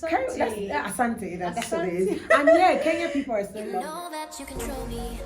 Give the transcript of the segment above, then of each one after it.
Asante. Asante, that's what it Asante. is. And yeah, Kenya people are still loving. Know that you control me.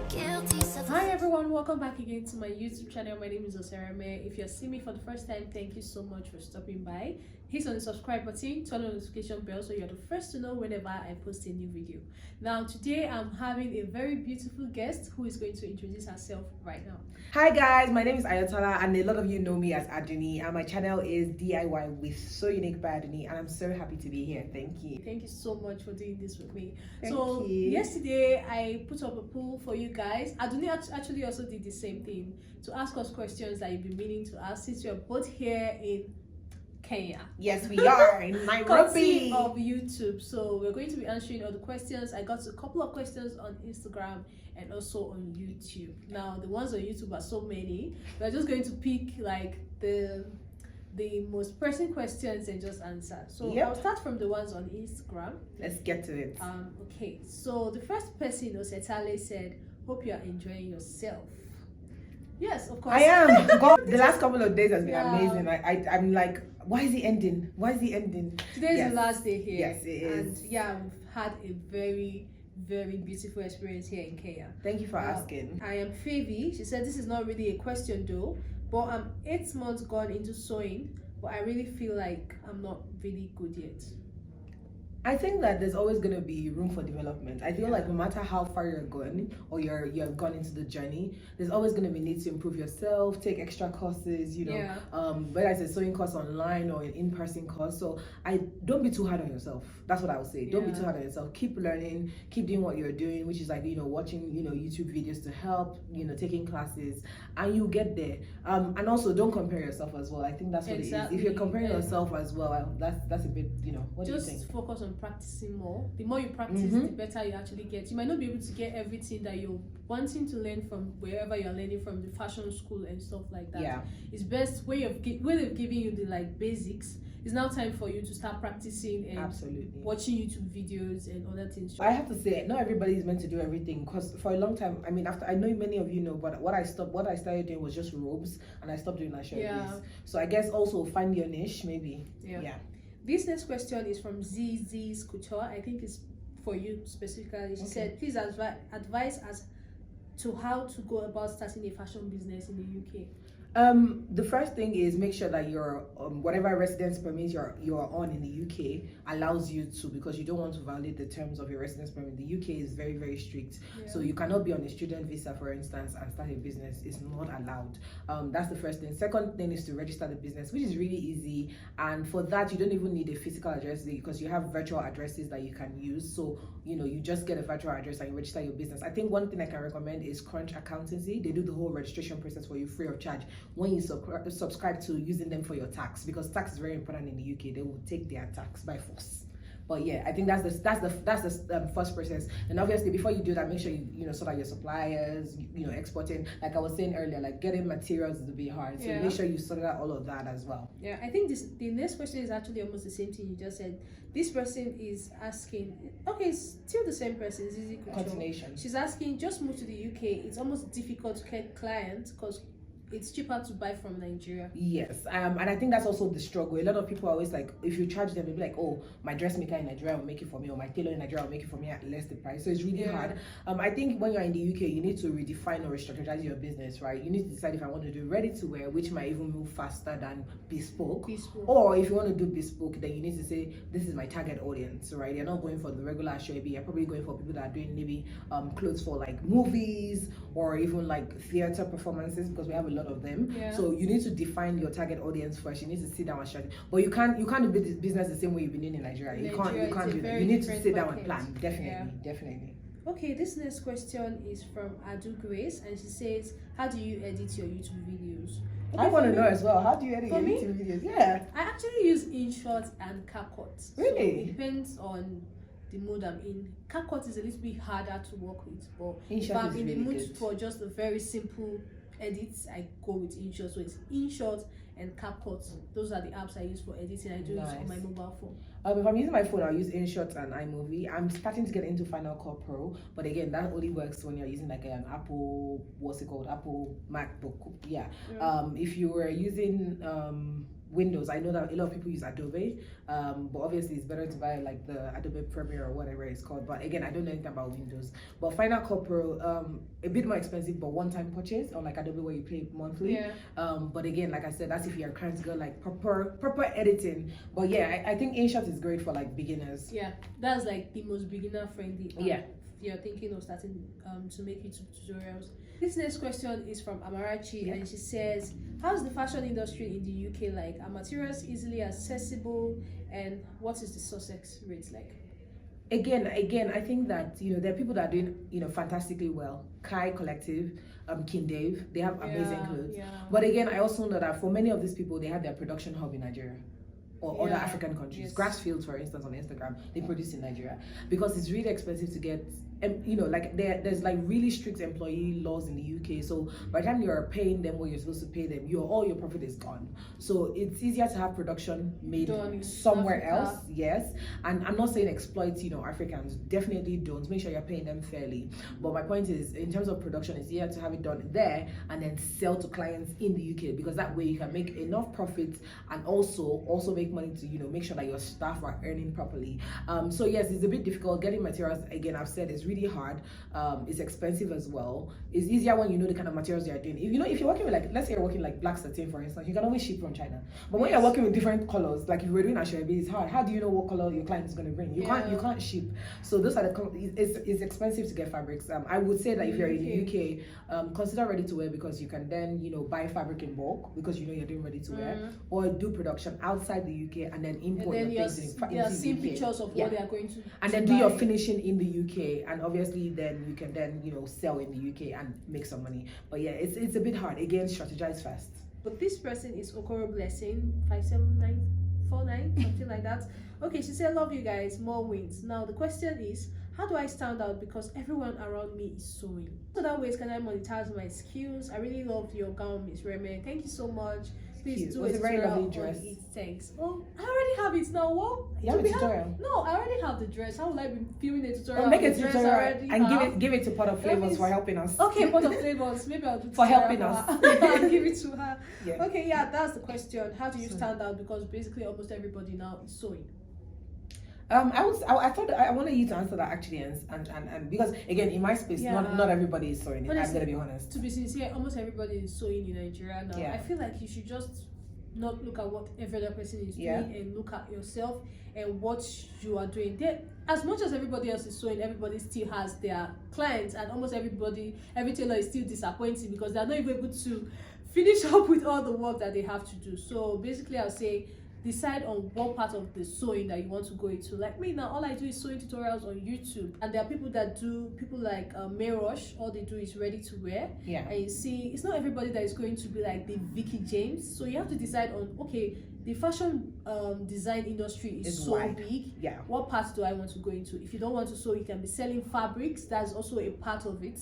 Guilty Hi everyone, welcome back again to my YouTube channel. My name is Oserame. If you're seeing me for the first time, thank you so much for stopping by. Hit on the subscribe button, turn on the notification bell so you're the first to know whenever I post a new video. Now today I'm having a very beautiful guest who is going to introduce herself right now. Hi guys, my name is Ayotola and a lot of you know me as Aduni, and my channel is DIY with So Unique by Aduni, and I'm so happy to be here. Thank you. Thank you so much for doing this with me. Thank so you. Yesterday I put up a poll for you guys. Aduni actually also did the same thing to ask us questions that you've been meaning to ask since you're both here in Kenya. Yes, we are in Nairobi of YouTube. So we're going to be answering all the questions. I got a couple of questions on Instagram and also on YouTube. Now the ones on YouTube are so many. We're just going to pick like the most pressing questions and just answer. So Yep. I'll start from the ones on Instagram. Let's get to it. Okay. So the first person, Osetale, said, "Hope you are enjoying yourself." Yes, of course. I am. God, the last couple of days has been Yeah. amazing. I'm like, why is it ending? Why is it ending? Today's Yes. the last day here. Yes, it is. And yeah, we've had a very, very beautiful experience here in Kenya. Thank you for asking. I am Favi. She said this is not really a question though, but I'm 8 months gone into sewing, but I really feel like I'm not really good yet. I think that there's always going to be room for development. I feel like no matter how far you're going or you've gone into the journey, there's always going to be need to improve yourself, take extra courses, you know, Yeah. Whether it's a sewing course online or an in-person course. So I don't be too hard on yourself. That's what I would say. Don't be Yeah. too hard on yourself. Keep learning, keep doing what you're doing, which is like, you know, watching, YouTube videos to help, taking classes, and you get there. And also don't compare yourself as well. I think that's what it is. If you're comparing yourself as well, that's a bit, what Just do you think? focus on practicing more. The more you practice, the better you actually get. You might not be able to get everything that you're wanting to learn from wherever you're learning from, the fashion school and stuff like that. Yeah. It's best way they've given you the like basics. It's now time for you to start practicing and Absolutely. watching YouTube videos and other things. I have to say, not everybody is meant to do everything, because for a long time, I mean, after I know many of you know, but what I started doing was just robes, and I stopped doing like shirts. Yeah. So I guess also find your niche, maybe. Yeah. This next question is from ZZ's Couture. I think it's for you specifically. She said, please advise as to how to go about starting a fashion business in the UK. The first thing is make sure that your whatever residence permit you're on in the UK allows you to, because you don't want to violate the terms of your residence permit. The UK is very, very strict. Yeah. So you cannot be on a student visa, for instance, and start a business. It's not allowed. That's the first thing. Second thing is to register the business, which is really easy, and for that you don't even need a physical address because you have virtual addresses that you can use. So you just get a virtual address and you register your business. I think one thing I can recommend is Crunch Accountancy. They do the whole registration process for you free of charge when you subscribe to using them for your tax, because tax is very important in the UK. They will take their tax by force. But yeah, I think that's the first process. And obviously, before you do that, make sure you sort out your suppliers. Exporting, like I was saying earlier, like getting materials is a bit hard. So make sure you sort out all of that as well. Yeah, I think the next question is actually almost the same thing you just said. This person is asking, okay, it's still the same person, Zizi Couture. Continuation. She's asking, just move to the UK. It's almost difficult to get clients because it's cheaper to buy from Nigeria. Yes, and I think that's also the struggle. A lot of people are always like, if you charge them, they'll be like, oh, my dressmaker in Nigeria will make it for me, or my tailor in Nigeria will make it for me at less the price. So it's really hard. I think when you're in the UK, you need to redefine or re-strategize your business, right? You need to decide if I want to do ready to wear, which might even move faster than bespoke. Or if you want to do bespoke, then you need to say, this is my target audience, right? You're not going for the regular Ashwebi. You're probably going for people that are doing maybe clothes for like movies or even like theater performances, because we have a lot of them. So you need to define your target audience first. You need to sit down and strategy. But you can't do business the same way you've been doing in Nigeria. You can't do that. You need to sit down and plan. Definitely. Okay, this next question is from Adu Grace, and she says, how do you edit your YouTube videos? Okay, I want to know as well. How do you edit your me? YouTube videos? Yeah. I actually use InShot and CapCut. Really? So it depends on the mood I'm in. CapCut is a little bit harder to work with, but if InShot I'm is in the really mood good. for just a very simple edits, I go with InShot. So it's InShot and CapCut. Those are the apps I use for editing. I do it on my mobile phone. If I'm using my phone, I'll use InShot and iMovie. I'm starting to get into Final Cut Pro, but again, that only works when you're using like an Apple, Apple MacBook. Yeah. If you were using Windows, I know that a lot of people use Adobe, but obviously it's better to buy like the Adobe Premiere or whatever it's called. But again, I don't know anything about Windows. But Final Cut Pro, a bit more expensive, but one-time purchase, or like Adobe where you pay monthly. But again, like I said, that's if you're trying to go like proper editing. But yeah, I think InShot is great for like beginners. Yeah, that's like the most beginner friendly. Yeah. You're thinking of starting to make YouTube tutorials. This next question is from Amarachi, and she says, how's the fashion industry in the UK like? Are materials easily accessible, and what is the success rate like? Again, I think that there are people that are doing fantastically well. Kai Collective, King Dave, they have amazing clothes. But again, I also know that for many of these people, they have their production hub in Nigeria or other African countries. Grassfields, for instance, on Instagram, they produce in Nigeria because it's really expensive to get. Like there's like really strict employee laws in the UK. So by the time you're paying them what you're supposed to pay them, all your profit is gone. So it's easier to have production made somewhere else. Yes, and I'm not saying exploit Africans. Definitely don't. Make sure you're paying them fairly. But my point is, in terms of production, it's easier to have it done there and then sell to clients in the UK, because that way you can make enough profit and also make money to make sure that your staff are earning properly. So yes, it's a bit difficult getting materials. Again, I've said it's really hard. It's expensive as well. It's easier when you know the kind of materials you're doing. If you're working with, like, let's say you're working like black satin, for instance, you can always ship from China. But when you're working with different colors, like if you're doing Ashwebi, it's hard. How do you know what color your client is going to bring? You can't ship. So those are it's expensive to get fabrics. I would say that if you're in the UK, consider ready to wear, because you can then buy fabric in bulk, because you're doing ready to wear, or do production outside the UK and then import and then your things see pictures of what they are going to and then do your finishing in the UK, and obviously then you can then sell in the UK and make some money. But yeah, it's a bit hard. Again, strategize fast. But this person is Okoro Blessing 57949, something like that. Okay, she said, love you guys, more wins. Now the question is, how do I stand out, because everyone around me is sewing? So that ways can I monetize my skills? I really loved your gown, Miss Reme. Thank you so much. Please do a very lovely dress. It. Thanks. Oh, I already have it now. What? You have a tutorial? No, I already have the dress. How will I be filming a tutorial? Make a tutorial and give it to Pot of Flavors for helping us. Okay, Pot of Flavors. Maybe I'll do for helping us. I'll give it to her. Yeah. Okay, yeah, that's the question. How do you stand out? Because basically almost everybody now is sewing. I thought I wanted you to answer that actually, and because again in my space, not everybody is sewing. I'm gonna be honest. To be sincere, almost everybody is sewing in Nigeria now. I feel like you should just not look at what every other person is doing and look at yourself and what you are doing. As much as everybody else is sewing, everybody still has their clients, and almost every tailor is still disappointed because they're not even able to finish up with all the work that they have to do. So basically, I'll say, decide on what part of the sewing that you want to go into. Like me now, all I do is sewing tutorials on YouTube, and there are people like Mayrush, all they do is ready to wear. And you see, it's not everybody that is going to be like the Vicky James. So you have to decide on, okay, the fashion design industry is so wide. Big. What parts do I want to go into? If you don't want to sew, you can be selling fabrics. That's also a part of it.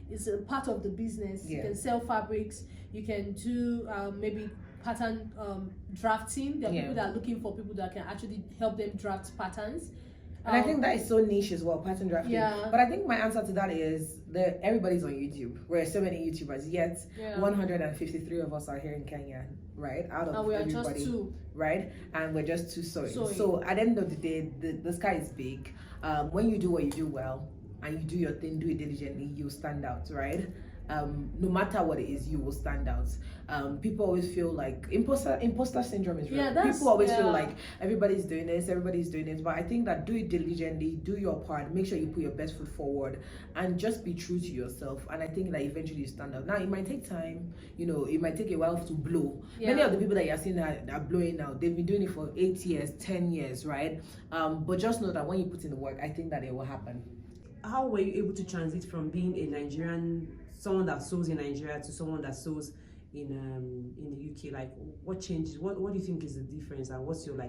It's a part of the business. You can sell fabrics. You can do maybe pattern drafting. There are people that are looking for people that can actually help them draft patterns. And I think that is so niche as well, pattern drafting. But I think my answer to that is that everybody's on YouTube. We're so many YouTubers, yet 153 of us are here in Kenya, right? Out of we are everybody, just two, right? And we're just two sewing. So at the end of the day, the sky is big. When you do what you do well and you do your thing, do it diligently, you stand out, right? No matter what it is, you will stand out. People always feel like imposter syndrome is real. People always feel like everybody's doing this, but I think that do it diligently, do your part, make sure you put your best foot forward, and just be true to yourself. And I think that eventually you stand out. Now it might take time, it might take a while to blow. Many of the people that you're seeing that are blowing now, they've been doing it for 8 years, 10 years, right? But just know that when you put in the work, I think that it will happen. How were you able to transit from being a Nigerian, someone that sews in Nigeria, to someone that sews in the UK? Like, what changes? What do you think is the difference, and what's your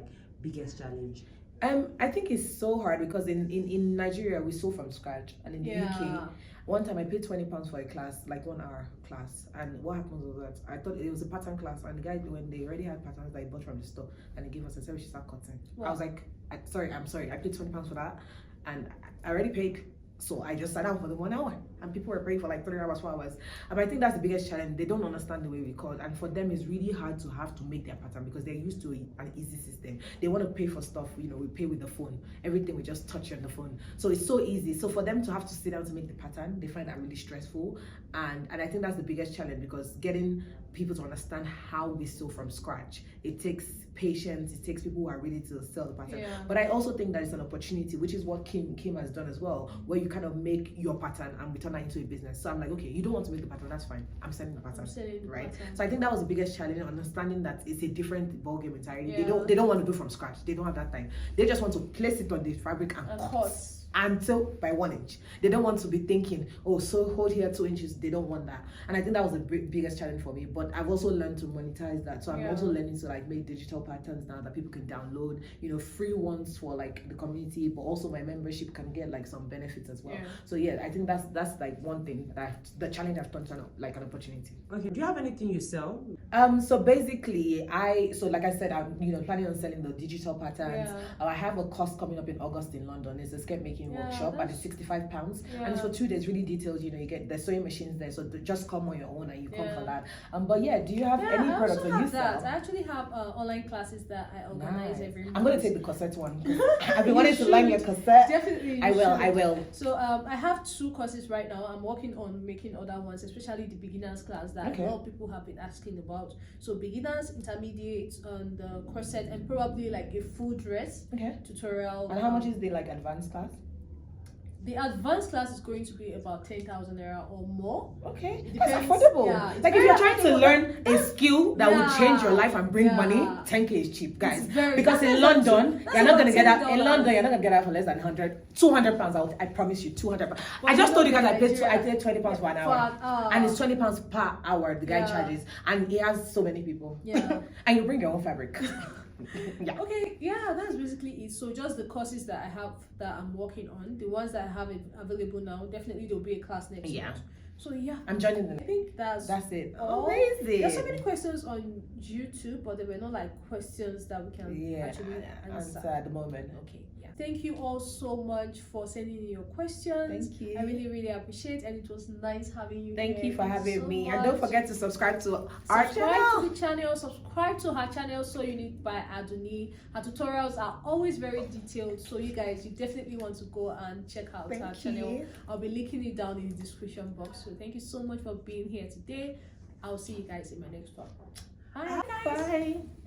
biggest challenge? I think it's so hard because in Nigeria we sew from scratch, and in the UK, one time I paid £20 for a class, like 1 hour class, and what happened was that I thought it was a pattern class, and the guy, when they already had patterns that I bought from the store, and he gave us, I said we should start cutting. I was like, I'm sorry, I paid £20 for that, and I already paid. So I just sat down for the 1 hour and people were praying for like 3 hours, 4 hours. I think that's the biggest challenge. They don't understand the way we cut, and for them it's really hard to have to make their pattern because they're used to an easy system. They want to pay for stuff, you know, we pay with the phone. Everything we just touch on the phone. So it's so easy. So for them to have to sit down to make the pattern, they find that really stressful. And I think that's the biggest challenge, because getting people to understand how we sew from scratch, it takes patience, it takes people who are ready to sell the pattern. But I also think that it's an opportunity, which is what Kim has done as well, where you kind of make your pattern and we turn that into a business. So I'm like, okay, you don't want to make the pattern, that's fine, I'm selling the pattern, right? So I think that was the biggest challenge, understanding that it's a different ballgame entirely. They don't want to do from scratch, they don't have that time. They just want to place it on the fabric and cut until by 1 inch. They don't want to be thinking, oh, so hold here 2 inches. They don't want that. And I think that was the biggest challenge for me. But I've also learned to monetize that. So I'm also learning to like make digital patterns now that people can download, you know, free ones for like the community, but also my membership can get like some benefits as well. So yeah, I think that's like one thing that the challenge I've turned to like an opportunity. Okay, do you have anything you sell? So basically like I said, I'm, you know, planning on selling the digital patterns. I have a course coming up in August in London. It's a skirt making workshop, and it's £65, and it's for 2 days, really detailed. You know, you get the sewing machines there, so just come on your own and you come for that. But yeah, do you have any products that you sell? I actually have online classes that I organize every month. I'm going to take the cassette one. I've been wanting to learn your cassette. Definitely, I will. So I have 2 courses right now. I'm working on making other ones, especially the beginners class that a lot of people have been asking about. So beginners, intermediate, and the corset, and probably like a full dress tutorial. And how much is the like advanced class? The advanced class is going to be about 10,000 naira or more. Okay, that's affordable. Like if you're trying to learn a skill that will change your life and bring money, 10K is cheap, guys. Because in London, you're not gonna get that. In London, you're not gonna get that for less than 200 pounds. I promise you, 200 pounds. I just told you guys I paid £20 for an hour, and it's £20 per hour the guy charges, and he has so many people. And you bring your own fabric. Okay, that's basically it. So just the courses that I have that I'm working on, the ones that I have available now, definitely there'll be a class next month. So I'm joining them. I think that's it. Amazing. There's so many questions on YouTube, but there were not like questions that we can actually answer at the moment. Okay. Thank you all so much for sending in your questions. Thank you. I really, really appreciate it, and it was nice having you. Thank you for having me. And don't forget to subscribe to our channel. Subscribe to her channel, So Unique by Aduni. Her tutorials are always very detailed, so you guys, you definitely want to go and check out her channel. I'll be linking it down in the description box. So thank you so much for being here today. I'll see you guys in my next one. Bye. Bye.